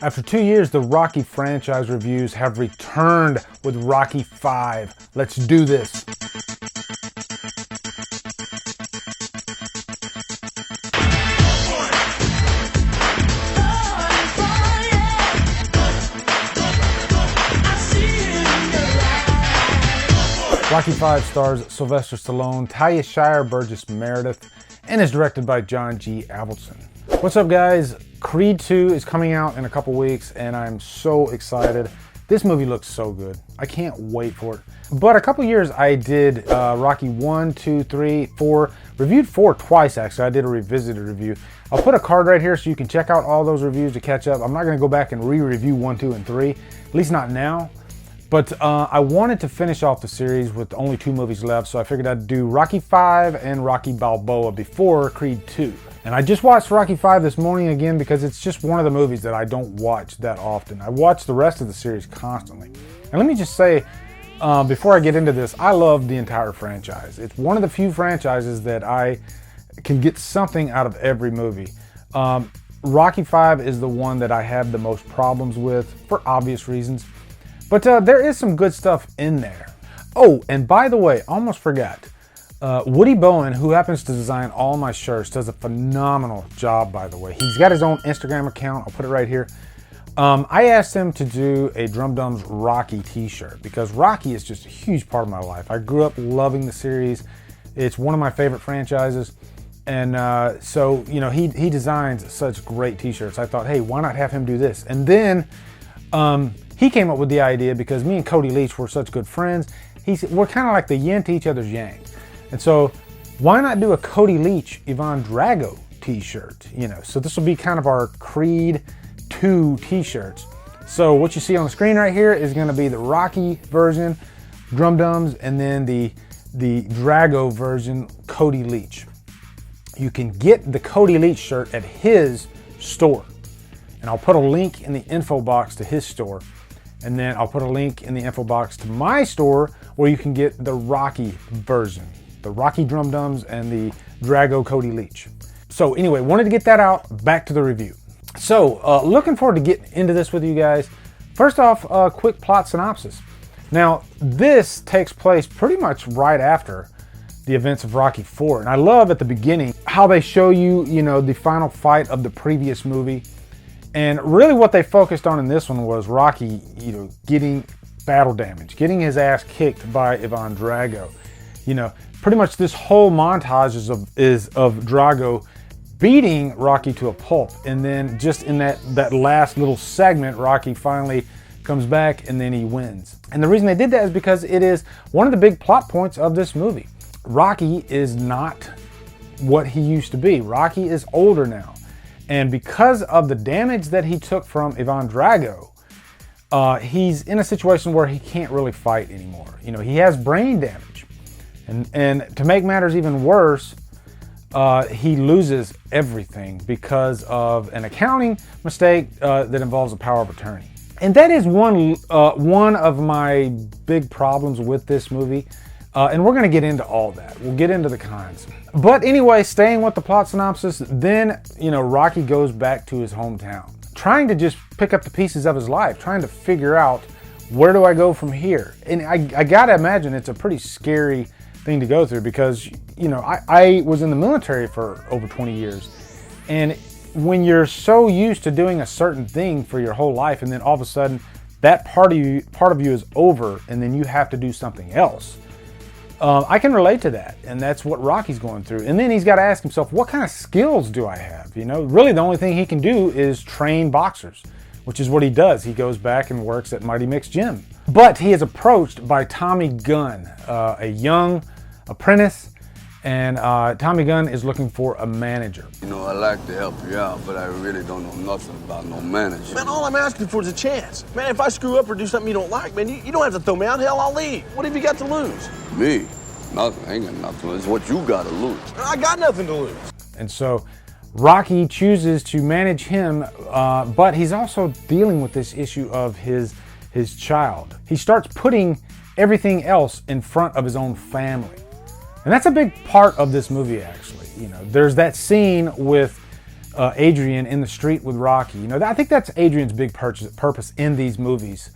After 2 years, the Rocky franchise reviews have returned with Rocky 5. Let's do this. Rocky 5 stars Sylvester Stallone, Talia Shire, Burgess Meredith, and is directed by John G. Avildsen. What's up, guys? Creed 2 is coming out in a couple weeks, and I'm so excited. This movie looks so good. I can't wait for it. But a couple years I did Rocky 1, 2, 3, 4, reviewed 4 twice actually. I did a revisited review. I'll put a card right here so you can check out all those reviews to catch up. I'm not gonna go back and re-review 1, 2, and 3, at least not now. But I wanted to finish off the series with only 2 movies left, so I figured I'd do Rocky 5 and Rocky Balboa before Creed 2. And I just watched Rocky 5 this morning again because it's just one of the movies that I don't watch that often. I watch the rest of the series constantly. And let me just say, before I get into this, I love the entire franchise. It's one of the few franchises that I can get something out of every movie. Rocky 5 is the one that I have the most problems with for obvious reasons. But there is some good stuff in there. Oh, and by the way, I almost forgot. Woody Bowen, who happens to design all my shirts, does a phenomenal job, by the way. He's got his own Instagram account. I'll put it right here. I asked him to do a Drumdums Rocky t-shirt because Rocky is just a huge part of my life. I grew up loving the series. It's one of my favorite franchises. And so, you know, he designs such great t-shirts. I thought, hey, why not have him do this? And then he came up with the idea because me and Cody Leach were such good friends. We're kind of like the yin to each other's yang. And so why not do a Cody Leach Ivan Drago t-shirt? You know, so this will be kind of our Creed 2 t-shirts. So what you see on the screen right here is going to be the Rocky version, Drumdums, and then the Drago version, Cody Leach. You can get the Cody Leach shirt at his store. And I'll put a link in the info box to his store. And then I'll put a link in the info box to my store where you can get the Rocky version, the Rocky Drumdums and the Drago Cody Leach. So anyway, wanted to get that out, back to the review. So looking forward to getting into this with you guys. First off, a quick plot synopsis. Now, this takes place pretty much right after the events of Rocky 4. And I love at the beginning how they show you, you know, the final fight of the previous movie. And really what they focused on in this one was Rocky, you know, getting battle damage, getting his ass kicked by Ivan Drago. You know, pretty much this whole montage is of Drago beating Rocky to a pulp. And then just in that last little segment, Rocky finally comes back and then he wins. And the reason they did that is because it is one of the big plot points of this movie. Rocky is not what he used to be. Rocky is older now. And because of the damage that he took from Ivan Drago, he's in a situation where he can't really fight anymore. You know, he has brain damage. And to make matters even worse, he loses everything because of an accounting mistake that involves a power of attorney. And that is one of my big problems with this movie. And we're going to get into all that. We'll get into the cons. But anyway, staying with the plot synopsis, then, you know, Rocky goes back to his hometown, trying to just pick up the pieces of his life, trying to figure out, where do I go from here? And I got to imagine it's a pretty scary thing to go through because, you know, I was in the military for over 20 years. And when you're so used to doing a certain thing for your whole life, and then all of a sudden that part of you is over, and then you have to do something else. I can relate to that, and that's what Rocky's going through. And then he's got to ask himself, what kind of skills do I have? You know, really the only thing he can do is train boxers, which is what he does. He goes back and works at Mighty Mick's gym. But he is approached by Tommy Gunn, a young apprentice, and Tommy Gunn is looking for a manager. You know, I like to help you out, but I really don't know nothing about no manager. Man, all I'm asking for is a chance. Man, if I screw up or do something you don't like, man, you don't have to throw me out. Hell, I'll leave. What have you got to lose? Me? Nothing. I ain't got nothing. It's what you got to lose. I got nothing to lose. And so Rocky chooses to manage him, but he's also dealing with this issue of his child. He starts putting everything else in front of his own family. And that's a big part of this movie, actually. You know, there's that scene with Adrian in the street with Rocky. You know, I think that's Adrian's big purpose in these movies.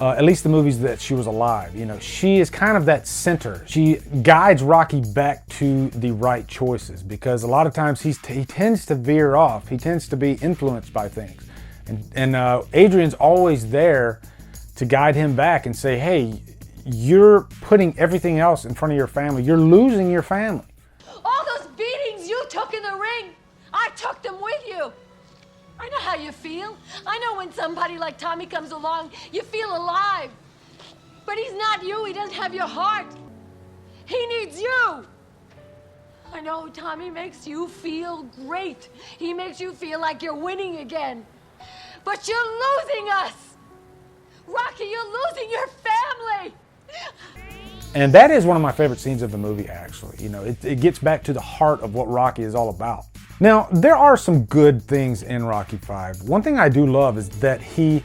At least the movies that she was alive. You know, she is kind of that center. She guides Rocky back to the right choices, because a lot of times he tends to veer off. He tends to be influenced by things. And Adrian's always there to guide him back and say, hey, you're putting everything else in front of your family. You're losing your family. All those beatings you took in the ring, I took them with you. I know how you feel. I know when somebody like Tommy comes along, you feel alive. But he's not you. He doesn't have your heart. He needs you. I know Tommy makes you feel great. He makes you feel like you're winning again. But you're losing us. Rocky, you're losing your family. And that is one of my favorite scenes of the movie, actually. You know, it gets back to the heart of what Rocky is all about. Now, there are some good things in Rocky V. One thing I do love is that he,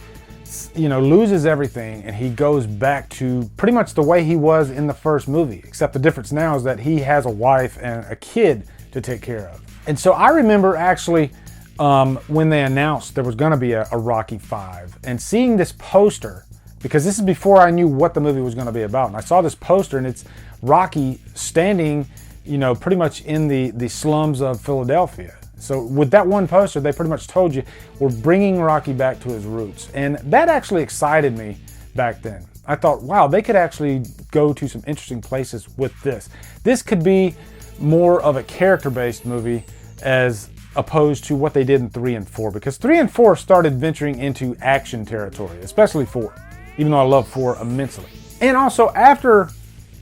you know, loses everything and he goes back to pretty much the way he was in the first movie, except the difference now is that he has a wife and a kid to take care of. And so I remember actually when they announced there was going to be a Rocky V, and seeing this poster, because this is before I knew what the movie was going to be about. And I saw this poster and it's Rocky standing, you know, pretty much in the slums of Philadelphia. So with that one poster, they pretty much told you, we're bringing Rocky back to his roots. And that actually excited me back then. I thought, wow, they could actually go to some interesting places with this. This could be more of a character-based movie as opposed to what they did in 3 and 4, because 3 and 4 started venturing into action territory, especially 4, even though I love 4 immensely. And also, after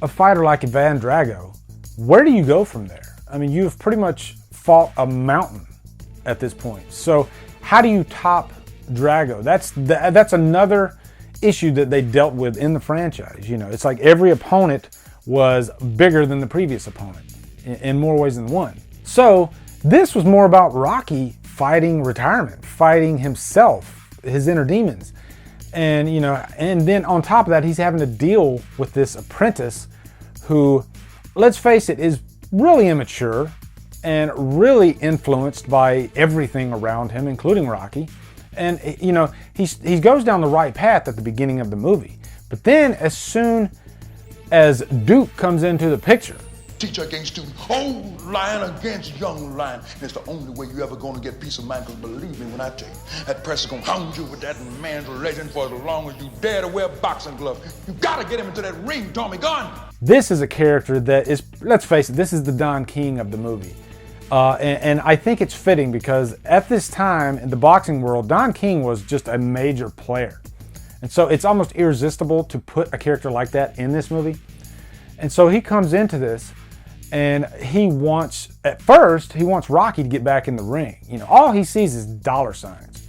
a fighter like Ivan Drago, where do you go from there? I mean, you've pretty much fought a mountain at this point. So how do you top Drago? That's another issue that they dealt with in the franchise. You know, it's like every opponent was bigger than the previous opponent in more ways than one. So this was more about Rocky fighting retirement, fighting himself, his inner demons. And, you know, and then on top of that, he's having to deal with this apprentice who, let's face it, is really immature and really influenced by everything around him, including Rocky. And, you know, he goes down the right path at the beginning of the movie. But then as soon as Duke comes into the picture, teacher against student, old lion against young lion. And it's the only way you ever gonna get peace of mind, because believe me when I tell you, that press is gonna hound you with that man's legend for as long as you dare to wear boxing gloves. You gotta get him into that ring, Tommy Gunn. This is a character that is, let's face it, this is the Don King of the movie. And I think it's fitting because at this time in the boxing world, Don King was just a major player. And so it's almost irresistible to put a character like that in this movie. And so he comes into this and he wants Rocky to get back in the ring. You know, all he sees is dollar signs.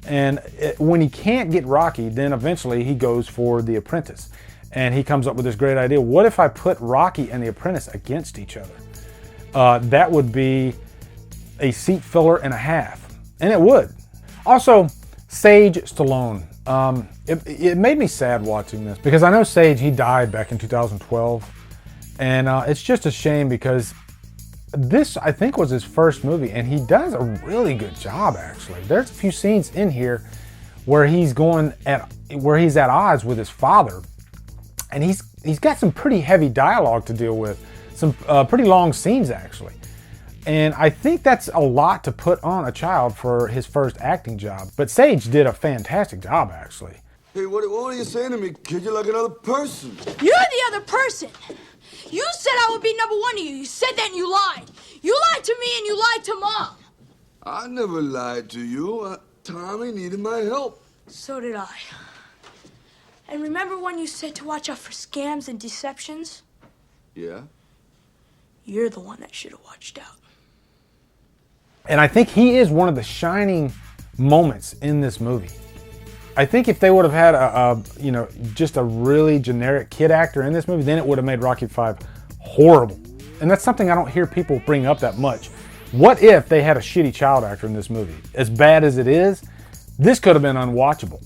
And when he can't get Rocky, then eventually he goes for the apprentice. And he comes up with this great idea. What if I put Rocky and the apprentice against each other? That would be a seat filler and a half. And it would. Also, Sage Stallone. It made me sad watching this because I know Sage, he died back in 2012. And it's just a shame because this, I think, was his first movie, and he does a really good job, actually. There's a few scenes in here where he's at odds with his father, and he's got some pretty heavy dialogue to deal with, some pretty long scenes, actually. And I think that's a lot to put on a child for his first acting job. But Sage did a fantastic job, actually. Hey, what are you saying to me, kid? You're like another person. You're the other person. You said I would be number one to you. You said that and you lied. You lied to me and you lied to Mom. I never lied to you. Tommy needed my help. So did I. And remember when you said to watch out for scams and deceptions? Yeah? You're the one that should have watched out. And I think he is one of the shining moments in this movie. I think if they would have had just a really generic kid actor in this movie, then it would have made Rocky V horrible. And that's something I don't hear people bring up that much. What if they had a shitty child actor in this movie? As bad as it is, this could have been unwatchable.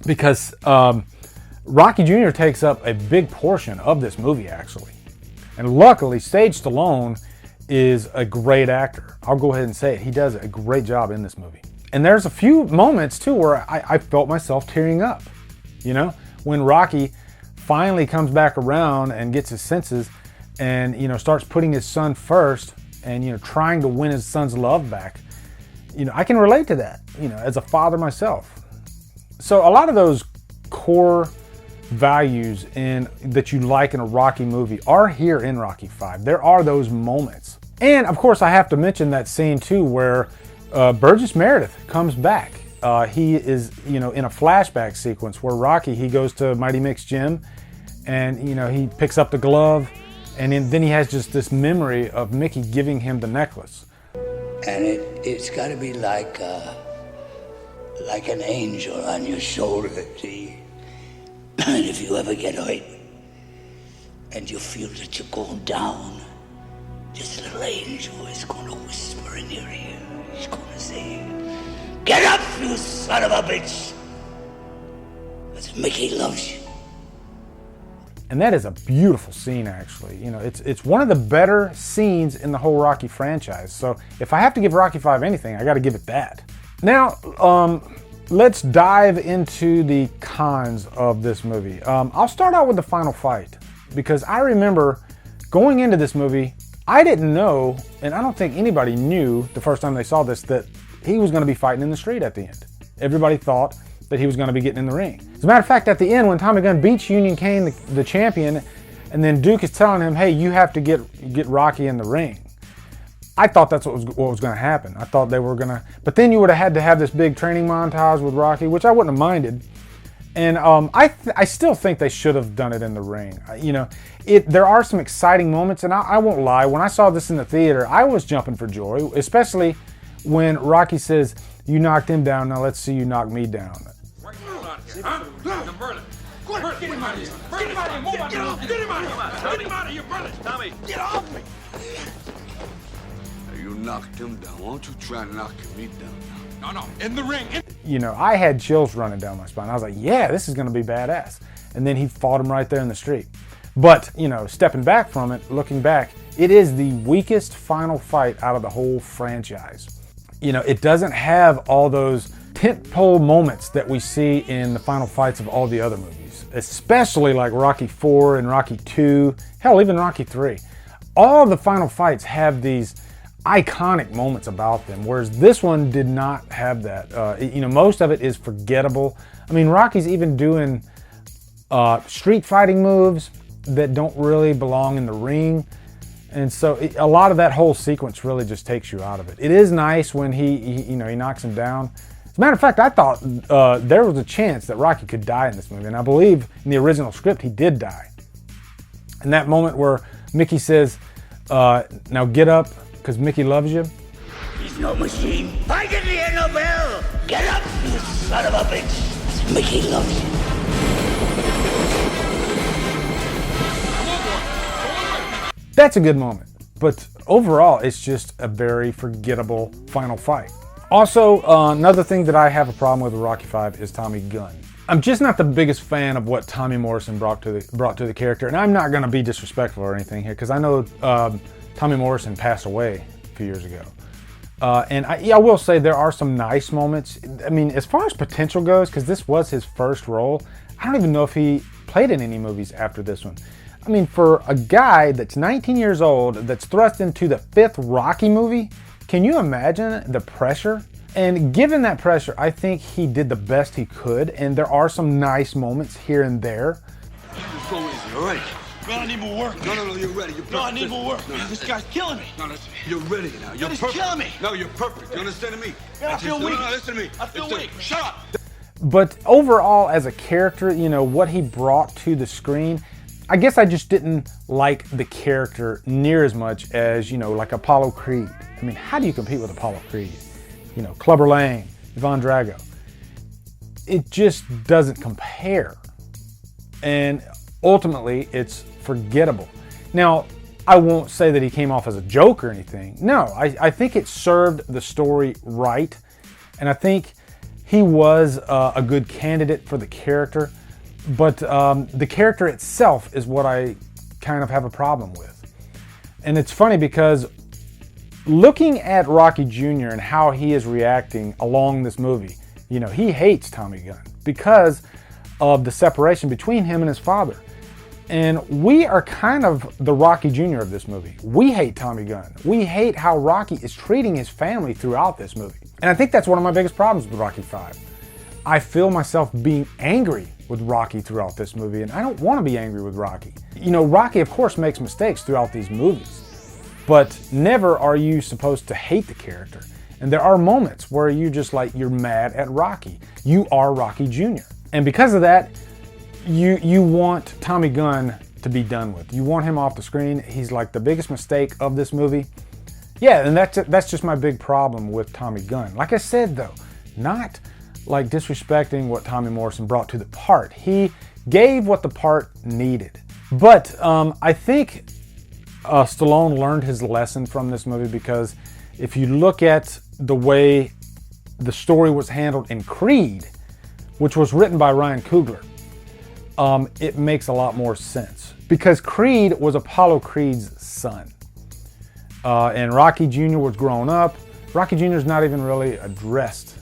Because Rocky Jr. takes up a big portion of this movie, actually. And luckily, Sage Stallone is a great actor. I'll go ahead and say it. He does a great job in this movie. And there's a few moments too where I felt myself tearing up. You know, when Rocky finally comes back around and gets his senses and, you know, starts putting his son first and, you know, trying to win his son's love back. You know, I can relate to that, you know, as a father myself. So a lot of those core values that you like in a Rocky movie are here in Rocky 5. There are those moments. And of course I have to mention that scene too where Burgess Meredith comes back. He is, you know, in a flashback sequence where Rocky, he goes to Mighty Mick's gym and, you know, he picks up the glove and then he has just this memory of Mickey giving him the necklace. And it's got to be like an angel on your shoulder, see? And if you ever get hurt and you feel that you're going down, this little angel is going to whisper in your ear. He's going to say, "Get up, you son of a bitch! Because Mickey loves you." And that is a beautiful scene, actually. You know, it's one of the better scenes in the whole Rocky franchise. So if I have to give Rocky 5 anything, I got to give it that. Now, let's dive into the cons of this movie. I'll start out with the final fight because I remember going into this movie, I didn't know, and I don't think anybody knew the first time they saw this, that he was going to be fighting in the street at the end. Everybody thought that he was going to be getting in the ring. As a matter of fact, at the end, when Tommy Gunn beats Union Kane, the champion, and then Duke is telling him, "Hey, you have to get Rocky in the ring," I thought that's what was going to happen. I thought they were going to, but then you would have had to have this big training montage with Rocky, which I wouldn't have minded. And I still think they should have done it in the ring. You know, there are some exciting moments, and I won't lie. When I saw this in the theater, I was jumping for joy, especially when Rocky says, "You knocked him down, now let's see you knock me down." Huh? Merlin. Get him out of here. Get him out of here. Move out. Get off. Get him out of here. Get him out of here, Merlin. Tommy. Get off me. You knocked him down. Why don't you try knocking me down? No. In the ring. You know, I had chills running down my spine. I was like, yeah, this is going to be badass. And then he fought him right there in the street. But, you know, stepping back from it, looking back, it is the weakest final fight out of the whole franchise. You know, it doesn't have all those tentpole moments that we see in the final fights of all the other movies, especially like Rocky 4 and Rocky 2, hell, even Rocky 3. All the final fights have these iconic moments about them, whereas this one did not have that. You know, most of it is forgettable. I mean, Rocky's even doing street fighting moves that don't really belong in the ring. And so a lot of that whole sequence really just takes you out of it. It is nice when he knocks him down. As a matter of fact, I thought there was a chance that Rocky could die in this movie. And I believe in the original script, he did die. And that moment where Mickey says, "Now get up, because Mickey loves you." He's no machine. I didn't hear no bell. Get up, you son of a bitch. Mickey loves you. That's a good moment. But overall, it's just a very forgettable final fight. Also, another thing that I have a problem with Rocky 5 is Tommy Gunn. I'm just not the biggest fan of what Tommy Morrison brought to the character, and I'm not going to be disrespectful or anything here, because I know Tommy Morrison passed away a few years ago. And I will say there are some nice moments. I mean, as far as potential goes, because this was his first role, I don't even know if he played in any movies after this one. I mean, for a guy that's 19 years old, that's thrust into the 5th Rocky movie, can you imagine the pressure? And given that pressure, I think he did the best he could, and there are some nice moments here and there. You're so easy, all right? No, I need more work. No, you're ready. You're perfect. No, I need more work. No, This guy's killing me. No, listen. You're ready now. You're He's perfect. killing me. No, you're perfect. You understand me? Man, I feel weak. No, listen to me. I feel weak. Shut up. But overall, as a character, you know, what he brought to the screen, I guess I just didn't like the character near as much as, you know, like Apollo Creed. I mean, how do you compete with Apollo Creed? You know, Clubber Lang, Ivan Drago. It just doesn't compare. And ultimately, it's forgettable. Now, I won't say that he came off as a joke or anything. No, I think it served the story right. And I think he was a good candidate for the character. But the character itself is what I kind of have a problem with. And it's funny because looking at Rocky Jr. and how he is reacting along this movie, you know, he hates Tommy Gunn because of the separation between him and his father. And we are kind of the Rocky Jr. of this movie. We hate Tommy Gunn. We hate how Rocky is treating his family throughout this movie. And I think that's one of my biggest problems with Rocky V. I feel myself being angry with Rocky throughout this movie, and I don't want to be angry with Rocky. You know, Rocky, of course, makes mistakes throughout these movies, but never are you supposed to hate the character. And there are moments where you just like, you're mad at Rocky. You are Rocky Jr. And because of that, you want Tommy Gunn to be done with. You want him off the screen. He's like the biggest mistake of this movie. Yeah, and that's just my big problem with Tommy Gunn. Like I said though, not like disrespecting what Tommy Morrison brought to the part. He gave what the part needed. But I think Stallone learned his lesson from this movie, because if you look at the way the story was handled in Creed, which was written by Ryan Coogler, it makes a lot more sense. Because Creed was Apollo Creed's son. And Rocky Jr. was grown up. Rocky Jr. is not even really addressed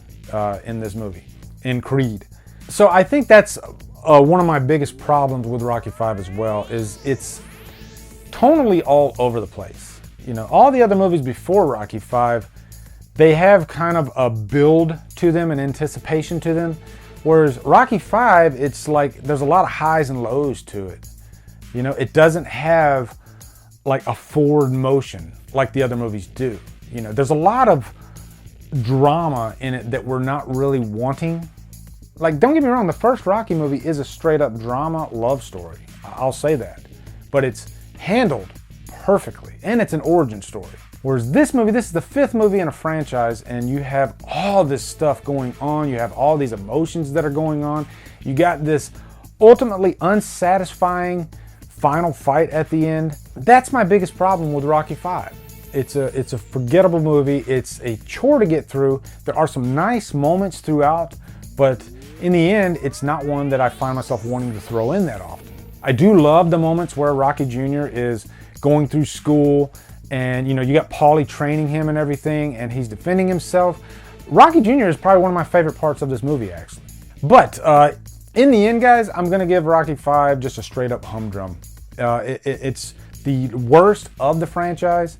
in this movie, in Creed. So I think that's one of my biggest problems with Rocky V as well, is it's tonally all over the place. You know, all the other movies before Rocky V, they have kind of a build to them, an anticipation to them. Whereas Rocky V, it's like there's a lot of highs and lows to it. You know, it doesn't have like a forward motion like the other movies do. You know, there's a lot of drama in it that we're not really wanting. Like, don't get me wrong, the first Rocky movie is a straight up drama love story. I'll say that. But it's handled perfectly, and it's an origin story. Whereas this movie, this is the 5th movie in a franchise, and you have all this stuff going on. You have all these emotions that are going on. You got this ultimately unsatisfying final fight at the end. That's my biggest problem with Rocky V. It's a forgettable movie. It's a chore to get through. There are some nice moments throughout, but in the end, it's not one that I find myself wanting to throw in that often. I do love the moments where Rocky Jr. is going through school, and you know, you got Paulie training him and everything, and he's defending himself. Rocky Jr. is probably one of my favorite parts of this movie, actually. But in the end, guys, I'm gonna give Rocky V just a straight up humdrum. It's the worst of the franchise.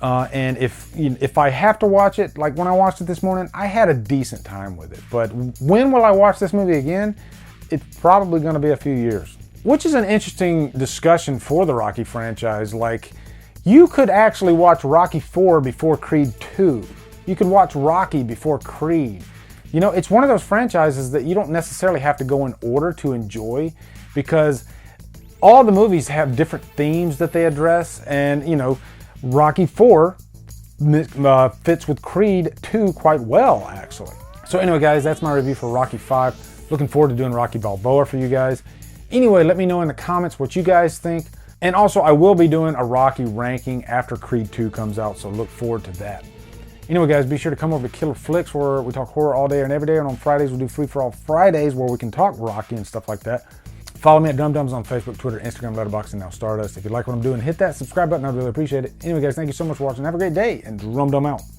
And if I have to watch it, like when I watched it this morning, I had a decent time with it. But when will I watch this movie again? It's probably going to be a few years. Which is an interesting discussion for the Rocky franchise. Like, you could actually watch Rocky IV before Creed II. You could watch Rocky before Creed. You know, it's one of those franchises that you don't necessarily have to go in order to enjoy, because all the movies have different themes that they address, and you know, Rocky IV fits with Creed II quite well, actually. So anyway, guys, that's my review for Rocky V. Looking forward to doing Rocky Balboa for you guys. Anyway, let me know in the comments what you guys think. And also, I will be doing a Rocky ranking after Creed II comes out, so look forward to that. Anyway, guys, be sure to come over to Killer Flicks, where we talk horror all day and every day. And on Fridays, we'll do Free For All Fridays, where we can talk Rocky and stuff like that. Follow me at Drumdums on Facebook, Twitter, Instagram, Letterboxd, and now Stardust. If you like what I'm doing, hit that subscribe button. I'd really appreciate it. Anyway, guys, thank you so much for watching. Have a great day, and Drumdum out.